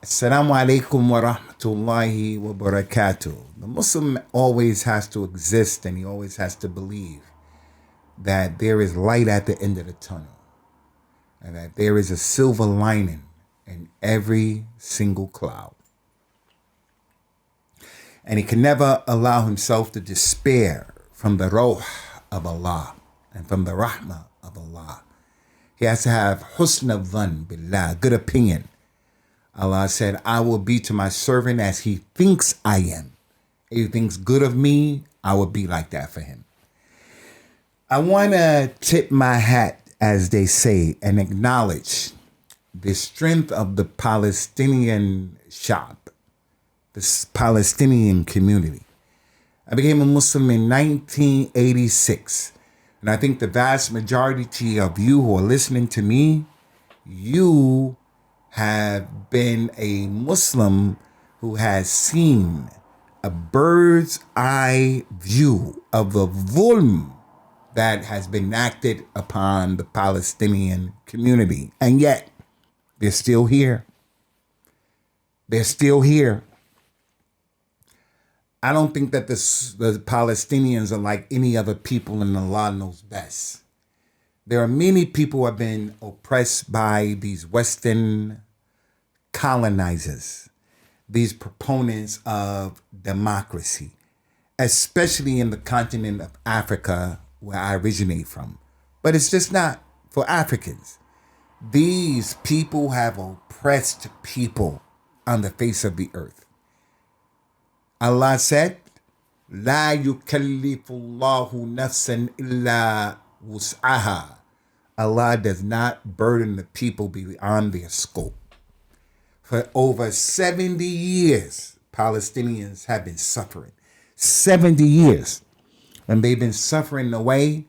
Assalamu alaikum wa rahmatullahi wa barakatuh. The Muslim always has to exist and he always has to believe that there is light at the end of the tunnel and that there is a silver lining in every single cloud. And he can never allow himself to despair from the Ruh of Allah and from the Rahmah of Allah. He has to have husn al-dhan billah, good opinion. Allah said, I will be to my servant as he thinks I am. If he thinks good of me, I will be like that for him. I want to tip my hat, as they say, and acknowledge the strength of the Palestinian shop, this Palestinian community. I became a Muslim in 1986. And I think the vast majority of you who are listening to me, you have been a Muslim who has seen a bird's eye view of the zulm that has been acted upon the Palestinian community. And yet, they're still here. They're still here. I don't think that the Palestinians are like any other people, and Allah knows best. There are many people who have been oppressed by these Western colonizers, these proponents of democracy, especially in the continent of Africa, where I originate from. But it's just not for Africans. These people have oppressed people on the face of the earth. Allah said, La yukallifullahu nafsan illa wus'aha. Allah does not burden the people beyond their scope. For over 70 years, Palestinians have been suffering. 70 years. And they've been suffering in a way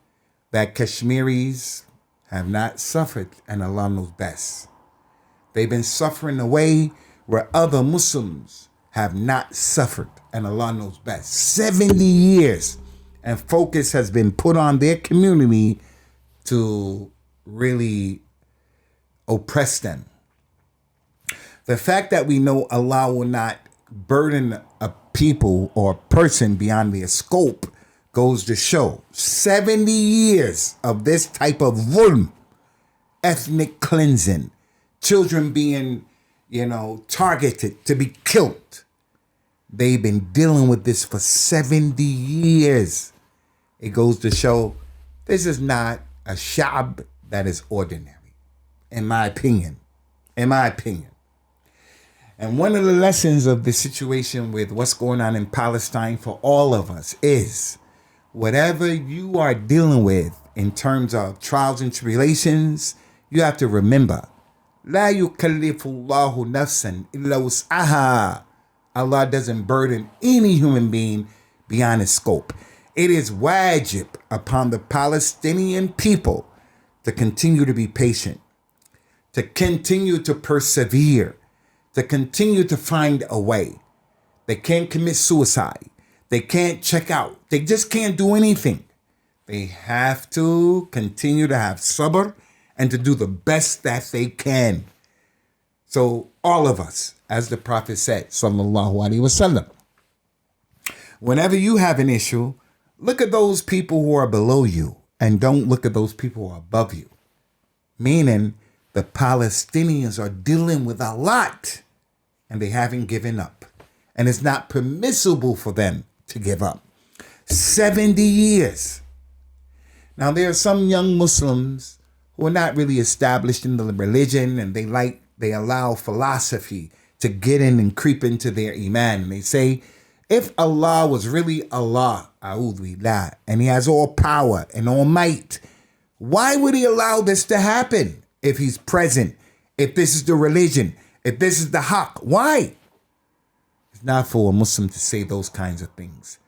that Kashmiris have not suffered, and Allah knows best. They've been suffering in a way where other Muslims have not suffered, and Allah knows best. 70 years. And focus has been put on their community to really oppress them. The fact that we know Allah will not burden a people or a person beyond their scope goes to show 70 years of this type of zulm, ethnic cleansing, children being, targeted to be killed. They've been dealing with this for 70 years. It goes to show this is not a shab that is ordinary, in my opinion. In my opinion. And one of the lessons of the situation with what's going on in Palestine for all of us is whatever you are dealing with in terms of trials and tribulations, you have to remember, La yukallifullahu nafsan illa wus'aha. Allah doesn't burden any human being beyond his scope. It is wajib upon the Palestinian people to continue to be patient, to continue to persevere, to continue to find a way. They can't commit suicide. They can't check out. They just can't do anything. They have to continue to have sabr and to do the best that they can. So all of us, as the Prophet said, sallallahu alaihi wasallam, whenever you have an issue, look at those people who are below you and don't look at those people who are above you. Meaning the Palestinians are dealing with a lot and they haven't given up. And it's not permissible for them to give up. 70 years. Now there are some young Muslims who are not really established in the religion and they allow philosophy to get in and creep into their iman. And they say, if Allah was really Allah, a'udhu billah, and he has all power and all might, why would he allow this to happen? If he's present, if this is the religion, if this is the haqq, why? It's not for a Muslim to say those kinds of things.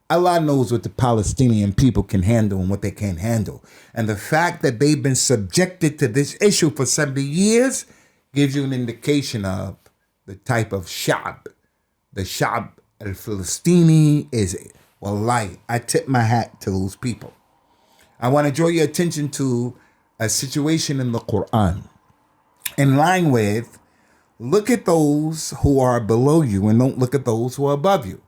Allah knows what the Palestinian people can handle and what they can't handle. And the fact that they've been subjected to this issue for 70 years gives you an indication of the type of shab. The shab al-Falastini is, wallahi, I tip my hat to those people. I want to draw your attention to a situation in the Quran in line with Look at those who are below you and don't look at those who are above you.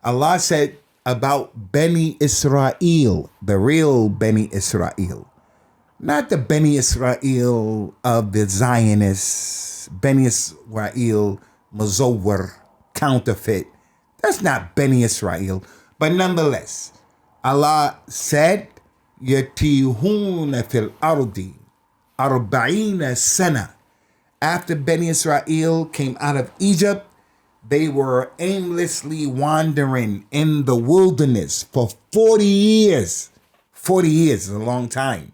Allah said about Beni Israel, the real Beni Israel, not the Beni Israel of the Zionists, Beni Israel Mazowar, counterfeit. That's not Beni Israel. But nonetheless, Allah said, يَتِيهُونَ فِي الْأَرْضِ أَرْبَعِينَ سَنَةً. After Beni Israel came out of Egypt, they were aimlessly wandering in the wilderness for 40 years. 40 years is a long time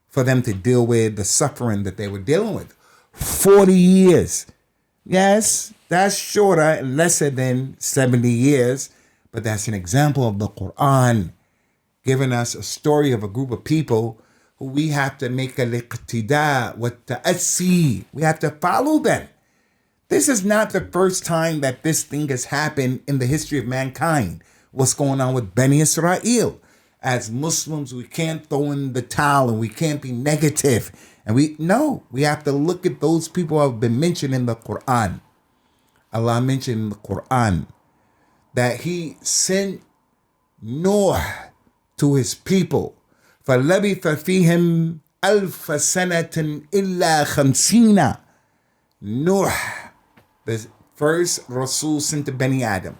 for them to deal with the suffering that they were dealing with. 40 years. Yes, that's shorter and lesser than 70 years, but that's an example of the Quran giving us a story of a group of people who we have to make a liqtida wa ta'assi. We have to follow them. This is not the first time that this thing has happened in the history of mankind. What's going on with Beni Israel? As Muslims, we can't throw in the towel and we can't be negative. And we have to look at those people who have been mentioned in the Quran. Allah mentioned in the Quran that He sent Noah to his people. فَلَبِثَ فِيهِمْ أَلْفَ سَنَةٍ إِلَّا خَمْسِينَ. Noah, the first Rasul sent to Bani Adam,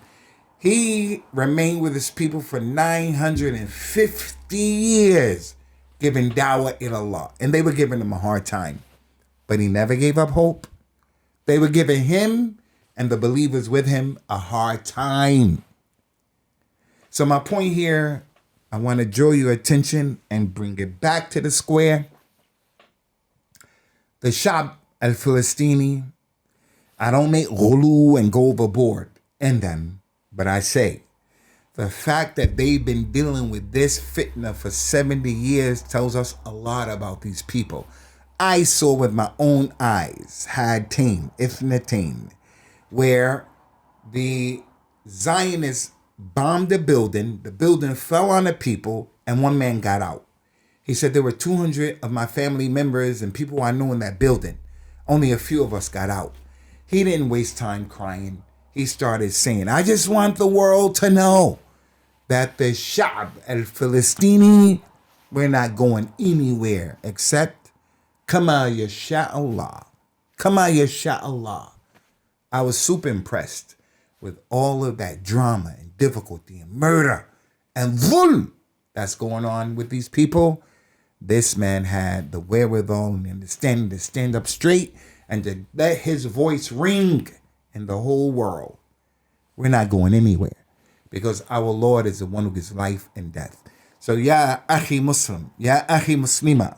he remained with his people for 950 years, giving dawah ila Allah. And they were giving him a hard time. But he never gave up hope. They were giving him and the believers with him a hard time. So my point here, I want to draw your attention and bring it back to the square. The Shab al-Filistini, I don't make ghulu and go overboard in them, but I say, the fact that they've been dealing with this fitna for 70 years tells us a lot about these people. I saw with my own eyes, Hatain, Ifnatain, where the Zionists bombed the building fell on the people, and one man got out. He said there were 200 of my family members and people I knew in that building. Only a few of us got out. He didn't waste time crying. He started saying, I just want the world to know that the Shab al-Filistini, we're not going anywhere except Kama Yasha Allah. Kama Yasha Allah. I was super impressed with all of that drama and difficulty and murder and dhulm that's going on with these people. This man had the wherewithal and the understanding to stand up straight and to let his voice ring in the whole world. We're not going anywhere because our Lord is the one who gives life and death. So, ya akhi Muslim, ya akhi Muslima,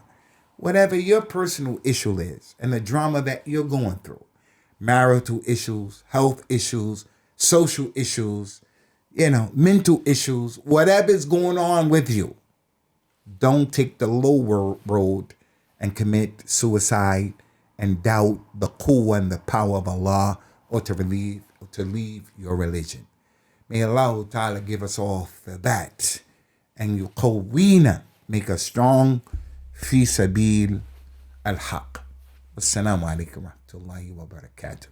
whatever your personal issue is and the drama that you're going through, marital issues, health issues, social issues, mental issues, whatever's going on with you, don't take the lower road and commit suicide and doubt the quwwah and the power of Allah or to leave your religion. May Allah Ta'ala give us all for that. And yuqawwina, make us strong, fi sabil al-haq. Wassalamu alaikum wa rahmatullahi wa barakatuh.